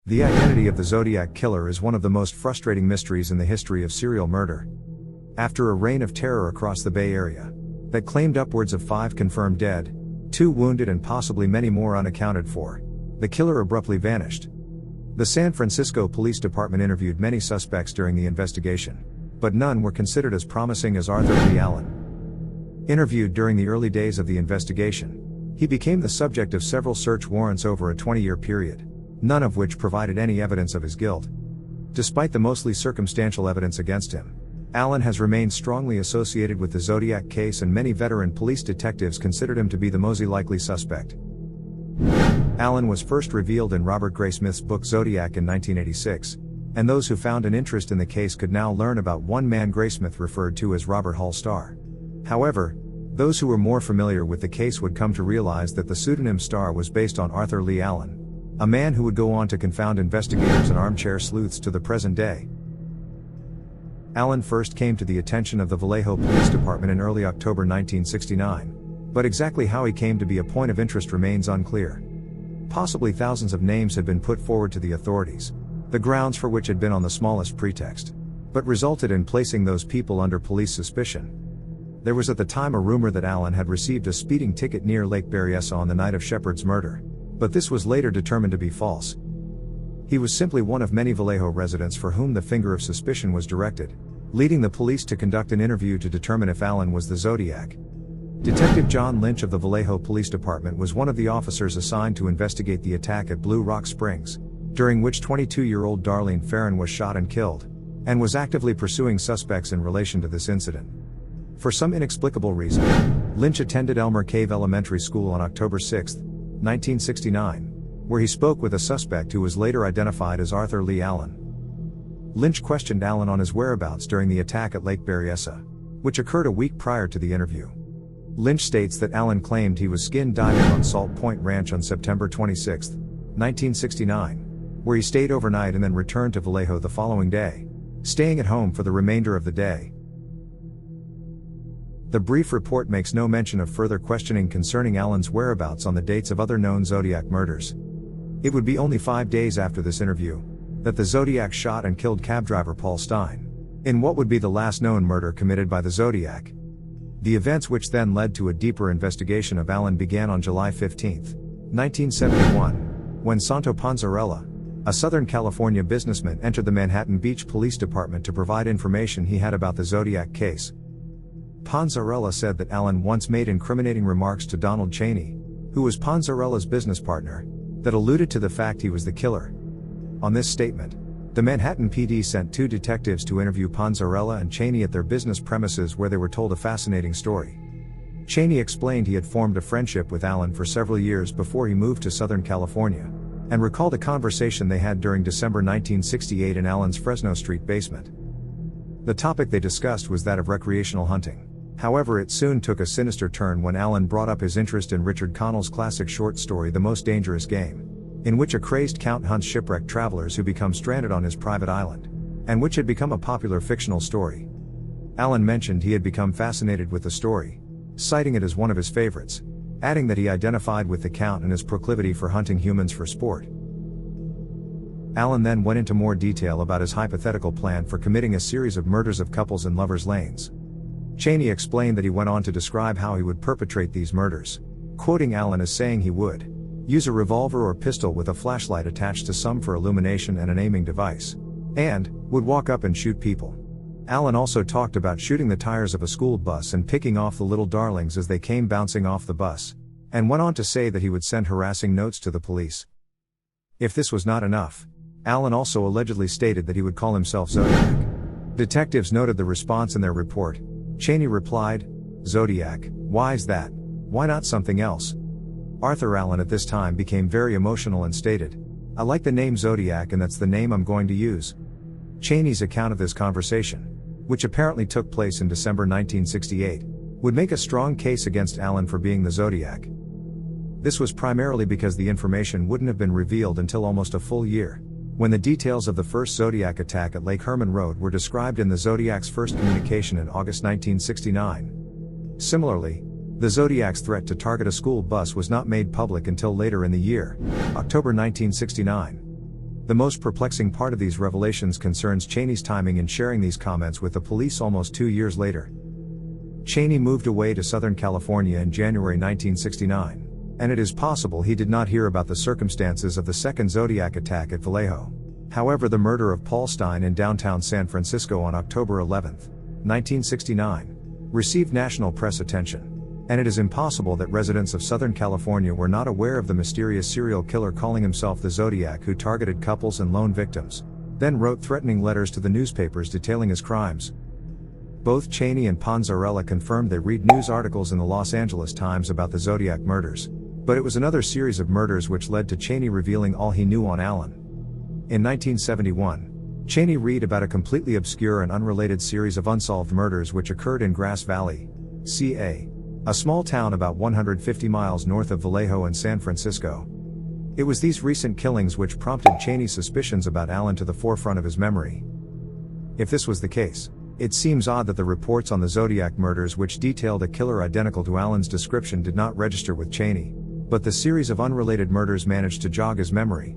The identity of the Zodiac Killer is one of the most frustrating mysteries in the history of serial murder. After a reign of terror across the Bay Area that claimed upwards of 5 confirmed dead, 2 wounded and possibly many more unaccounted for, the killer abruptly vanished. The San Francisco Police Department interviewed many suspects during the investigation, but none were considered as promising as Arthur Leigh Allen. Interviewed during the early days of the investigation, he became the subject of several search warrants over a 20-year period, none of which provided any evidence of his guilt. Despite the mostly circumstantial evidence against him, Allen has remained strongly associated with the Zodiac case, and many veteran police detectives considered him to be the most likely suspect. Allen was first revealed in Robert Graysmith's book Zodiac in 1986, and those who found an interest in the case could now learn about one man Graysmith referred to as Robert Hall Starr. However, those who were more familiar with the case would come to realize that the pseudonym Starr was based on Arthur Leigh Allen, a man who would go on to confound investigators and armchair sleuths to the present day. Allen first came to the attention of the Vallejo Police Department in early October 1969, but exactly how he came to be a point of interest remains unclear. Possibly thousands of names had been put forward to the authorities, the grounds for which had been on the smallest pretext, but resulted in placing those people under police suspicion. There was at the time a rumor that Allen had received a speeding ticket near Lake Berryessa on the night of Shepard's murder, but this was later determined to be false. He was simply one of many Vallejo residents for whom the finger of suspicion was directed, leading the police to conduct an interview to determine if Allen was the Zodiac. Detective John Lynch of the Vallejo Police Department was one of the officers assigned to investigate the attack at Blue Rock Springs, during which 22-year-old Darlene Ferrin was shot and killed, and was actively pursuing suspects in relation to this incident. For some inexplicable reason, Lynch attended Elmer Cave Elementary School on October 6, 1969, where he spoke with a suspect who was later identified as Arthur Leigh Allen. Lynch questioned Allen on his whereabouts during the attack at Lake Berryessa, which occurred a week prior to the interview. Lynch states that Allen claimed he was skin diving on Salt Point Ranch on September 26, 1969, where he stayed overnight and then returned to Vallejo the following day, staying at home for the remainder of the day. The brief report makes no mention of further questioning concerning Allen's whereabouts on the dates of other known Zodiac murders. It would be only 5 days after this interview that the Zodiac shot and killed cab driver Paul Stein, in what would be the last known murder committed by the Zodiac. The events which then led to a deeper investigation of Allen began on July 15, 1971, when Santo Panzarella, a Southern California businessman, entered the Manhattan Beach Police Department to provide information he had about the Zodiac case. Panzarella said that Allen once made incriminating remarks to Donald Cheney, who was Panzarella's business partner, that alluded to the fact he was the killer. On this statement, the Manhattan PD sent 2 detectives to interview Panzarella and Cheney at their business premises, where they were told a fascinating story. Cheney explained he had formed a friendship with Allen for several years before he moved to Southern California, and recalled a conversation they had during December 1968 in Allen's Fresno Street basement. The topic they discussed was that of recreational hunting. However, it soon took a sinister turn when Allen brought up his interest in Richard Connell's classic short story The Most Dangerous Game, in which a crazed count hunts shipwrecked travelers who become stranded on his private island, and which had become a popular fictional story. Allen mentioned he had become fascinated with the story, citing it as one of his favorites, adding that he identified with the count and his proclivity for hunting humans for sport. Allen then went into more detail about his hypothetical plan for committing a series of murders of couples in lovers' lanes. Cheney explained that he went on to describe how he would perpetrate these murders, quoting Allen as saying he would use a revolver or pistol with a flashlight attached to some for illumination and an aiming device, and would walk up and shoot people. Allen also talked about shooting the tires of a school bus and picking off the little darlings as they came bouncing off the bus, and went on to say that he would send harassing notes to the police. If this was not enough, Allen also allegedly stated that he would call himself Zodiac. Detectives noted the response in their report. Cheney replied, "Zodiac, why's that? Why not something else?" Arthur Allen at this time became very emotional and stated, "I like the name Zodiac and that's the name I'm going to use." Cheney's account of this conversation, which apparently took place in December 1968, would make a strong case against Allen for being the Zodiac. This was primarily because the information wouldn't have been revealed until almost a full year, when the details of the first Zodiac attack at Lake Herman Road were described in the Zodiac's first communication in August 1969. Similarly, the Zodiac's threat to target a school bus was not made public until later in the year, October 1969. The most perplexing part of these revelations concerns Cheney's timing in sharing these comments with the police almost 2 years later. Cheney moved away to Southern California in January 1969, and it is possible he did not hear about the circumstances of the second Zodiac attack at Vallejo. However, the murder of Paul Stine in downtown San Francisco on October 11, 1969, received national press attention, and it is impossible that residents of Southern California were not aware of the mysterious serial killer calling himself the Zodiac who targeted couples and lone victims, then wrote threatening letters to the newspapers detailing his crimes. Both Cheney and Ponzarella confirmed they read news articles in the Los Angeles Times about the Zodiac murders, but it was another series of murders which led to Cheney revealing all he knew on Allen. In 1971, Cheney read about a completely obscure and unrelated series of unsolved murders which occurred in Grass Valley, CA, a small town about 150 miles north of Vallejo and San Francisco. It was these recent killings which prompted Cheney's suspicions about Allen to the forefront of his memory. If this was the case, it seems odd that the reports on the Zodiac murders which detailed a killer identical to Allen's description did not register with Cheney, but the series of unrelated murders managed to jog his memory.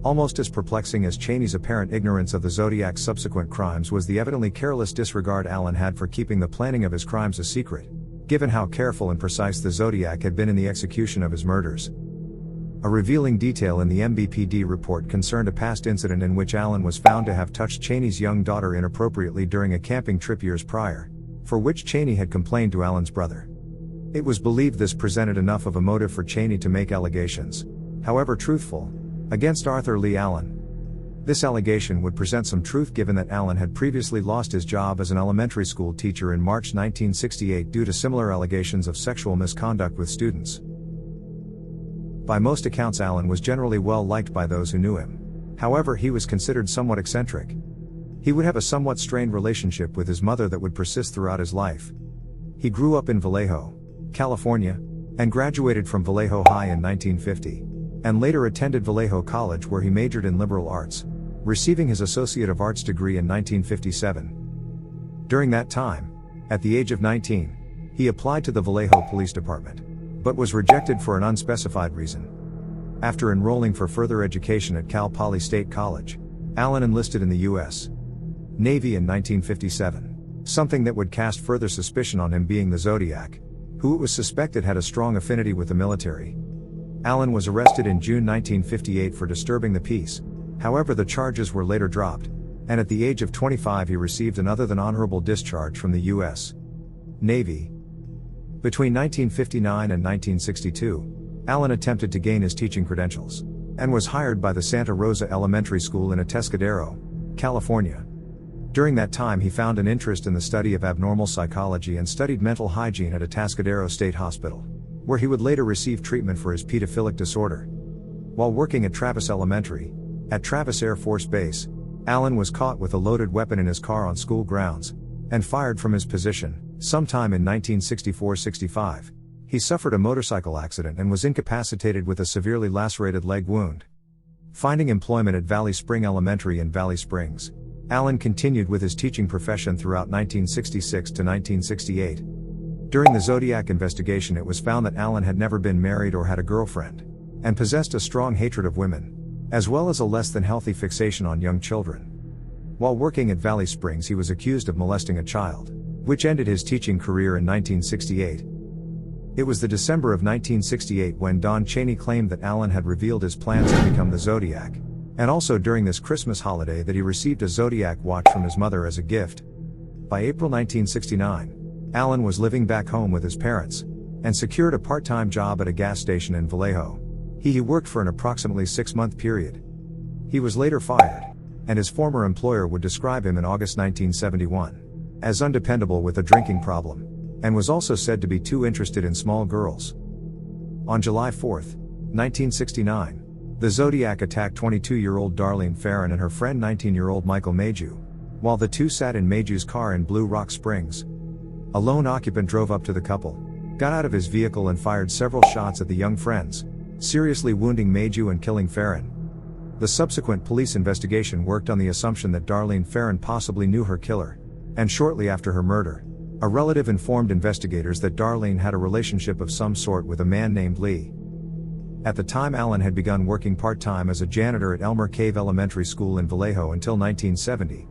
Almost as perplexing as Cheney's apparent ignorance of the Zodiac's subsequent crimes was the evidently careless disregard Allen had for keeping the planning of his crimes a secret, given how careful and precise the Zodiac had been in the execution of his murders. A revealing detail in the MBPD report concerned a past incident in which Allen was found to have touched Cheney's young daughter inappropriately during a camping trip years prior, for which Cheney had complained to Allen's brother. It was believed this presented enough of a motive for Cheney to make allegations, however truthful, against Arthur Leigh Allen. This allegation would present some truth given that Allen had previously lost his job as an elementary school teacher in March 1968 due to similar allegations of sexual misconduct with students. By most accounts, Allen was generally well liked by those who knew him. However, he was considered somewhat eccentric. He would have a somewhat strained relationship with his mother that would persist throughout his life. He grew up in Vallejo, California, and graduated from Vallejo High in 1950, and later attended Vallejo College where he majored in liberal arts, receiving his Associate of Arts degree in 1957. During that time, at the age of 19, he applied to the Vallejo Police Department, but was rejected for an unspecified reason. After enrolling for further education at Cal Poly State College, Allen enlisted in the U.S. Navy in 1957, something that would cast further suspicion on him being the Zodiac, who it was suspected had a strong affinity with the military. Allen was arrested in June 1958 for disturbing the peace, however the charges were later dropped, and at the age of 25 he received an other than honorable discharge from the U.S. Navy. Between 1959 and 1962, Allen attempted to gain his teaching credentials, and was hired by the Santa Rosa Elementary School in Atascadero, California. During that time he found an interest in the study of abnormal psychology and studied mental hygiene at Atascadero State Hospital, where he would later receive treatment for his pedophilic disorder. While working at Travis Elementary, at Travis Air Force Base, Allen was caught with a loaded weapon in his car on school grounds, and fired from his position. Sometime in 1964-65, he suffered a motorcycle accident and was incapacitated with a severely lacerated leg wound. Finding employment at Valley Spring Elementary in Valley Springs, Allen continued with his teaching profession throughout 1966 to 1968. During the Zodiac investigation, it was found that Allen had never been married or had a girlfriend, and possessed a strong hatred of women, as well as a less than healthy fixation on young children. While working at Valley Springs, he was accused of molesting a child, which ended his teaching career in 1968. It was the December of 1968 when Don Cheney claimed that Allen had revealed his plans to become the Zodiac, and also during this Christmas holiday that he received a Zodiac watch from his mother as a gift. By April 1969, Allen was living back home with his parents, and secured a part-time job at a gas station in Vallejo. He worked for an approximately 6-month period. He was later fired, and his former employer would describe him in August 1971 as undependable with a drinking problem, and was also said to be too interested in small girls. On July 4, 1969, the Zodiac attacked 22-year-old Darlene Farron and her friend 19-year-old Michael Mayhew, while the two sat in Mayhew's car in Blue Rock Springs. A lone occupant drove up to the couple, got out of his vehicle and fired several shots at the young friends, seriously wounding Mayhew and killing Farron. The subsequent police investigation worked on the assumption that Darlene Farron possibly knew her killer, and shortly after her murder, a relative informed investigators that Darlene had a relationship of some sort with a man named Leigh. At the time, Allen had begun working part-time as a janitor at Elmer Cave Elementary School in Vallejo until 1970.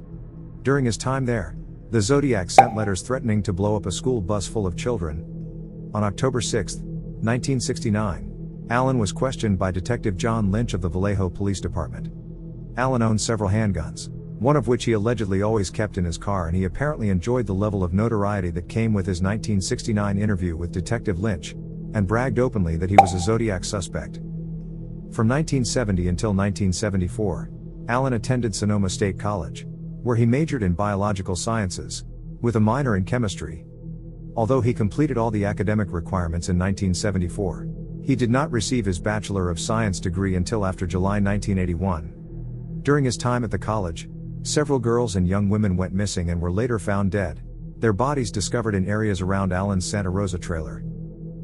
During his time there, the Zodiac sent letters threatening to blow up a school bus full of children. On October 6, 1969, Allen was questioned by Detective John Lynch of the Vallejo Police Department. Allen owned several handguns, one of which he allegedly always kept in his car, and he apparently enjoyed the level of notoriety that came with his 1969 interview with Detective Lynch, and bragged openly that he was a Zodiac suspect. From 1970 until 1974, Allen attended Sonoma State College, where he majored in biological sciences, with a minor in chemistry. Although he completed all the academic requirements in 1974, he did not receive his Bachelor of Science degree until after July 1981. During his time at the college, several girls and young women went missing and were later found dead, their bodies discovered in areas around Allen's Santa Rosa trailer.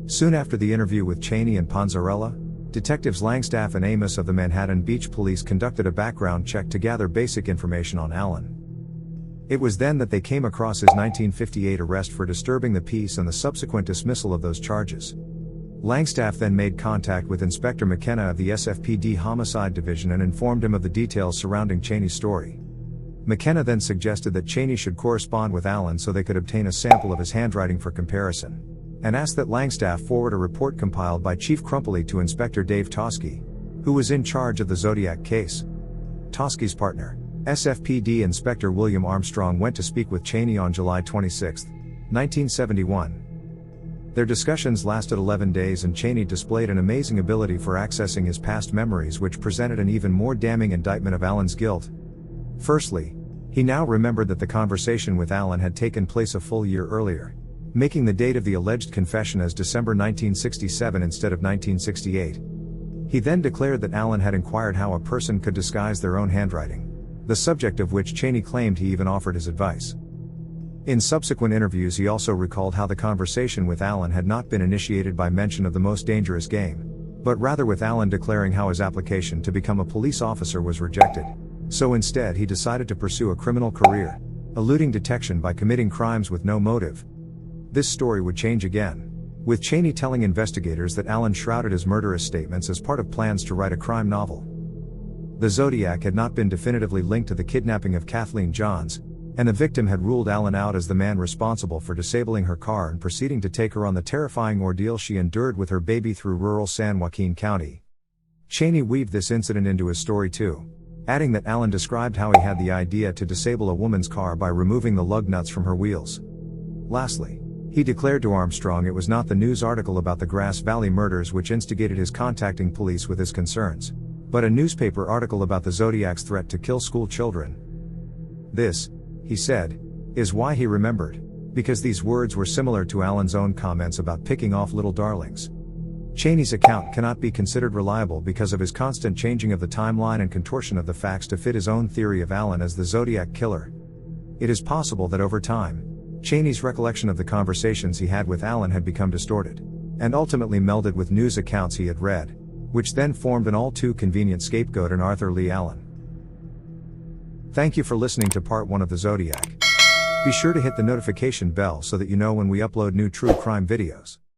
Soon after the interview with Cheney and Ponzarella, Detectives Langstaff and Amos of the Manhattan Beach Police conducted a background check to gather basic information on Allen. It was then that they came across his 1958 arrest for disturbing the peace and the subsequent dismissal of those charges. Langstaff then made contact with Inspector McKenna of the SFPD Homicide Division and informed him of the details surrounding Cheney's story. McKenna then suggested that Cheney should correspond with Allen so they could obtain a sample of his handwriting for comparison, and asked that Langstaff forward a report compiled by Chief Crumpley to Inspector Dave Toski, who was in charge of the Zodiac case. Toski's partner, SFPD Inspector William Armstrong, went to speak with Cheney on July 26, 1971. Their discussions lasted 11 days, and Cheney displayed an amazing ability for accessing his past memories, which presented an even more damning indictment of Allen's guilt. Firstly, he now remembered that the conversation with Allen had taken place a full year earlier, making the date of the alleged confession as December 1967 instead of 1968. He then declared that Allen had inquired how a person could disguise their own handwriting, the subject of which Cheney claimed he even offered his advice. In subsequent interviews, he also recalled how the conversation with Allen had not been initiated by mention of the most dangerous game, but rather with Allen declaring how his application to become a police officer was rejected. So instead, he decided to pursue a criminal career, eluding detection by committing crimes with no motive. This story would change again, with Cheney telling investigators that Allen shrouded his murderous statements as part of plans to write a crime novel. The Zodiac had not been definitively linked to the kidnapping of Kathleen Johns, and the victim had ruled Allen out as the man responsible for disabling her car and proceeding to take her on the terrifying ordeal she endured with her baby through rural San Joaquin County. Cheney weaved this incident into his story too, adding that Allen described how he had the idea to disable a woman's car by removing the lug nuts from her wheels. Lastly, he declared to Armstrong it was not the news article about the Grass Valley murders which instigated his contacting police with his concerns, but a newspaper article about the Zodiac's threat to kill school children. This, he said, is why he remembered, because these words were similar to Allen's own comments about picking off little darlings. Cheney's account cannot be considered reliable because of his constant changing of the timeline and contortion of the facts to fit his own theory of Allen as the Zodiac Killer. It is possible that over time, Cheney's recollection of the conversations he had with Allen had become distorted, and ultimately melded with news accounts he had read, which then formed an all too convenient scapegoat in Arthur Lee Allen. Thank you for listening to part 1 of the Zodiac. Be sure to hit the notification bell so that you know when we upload new true crime videos.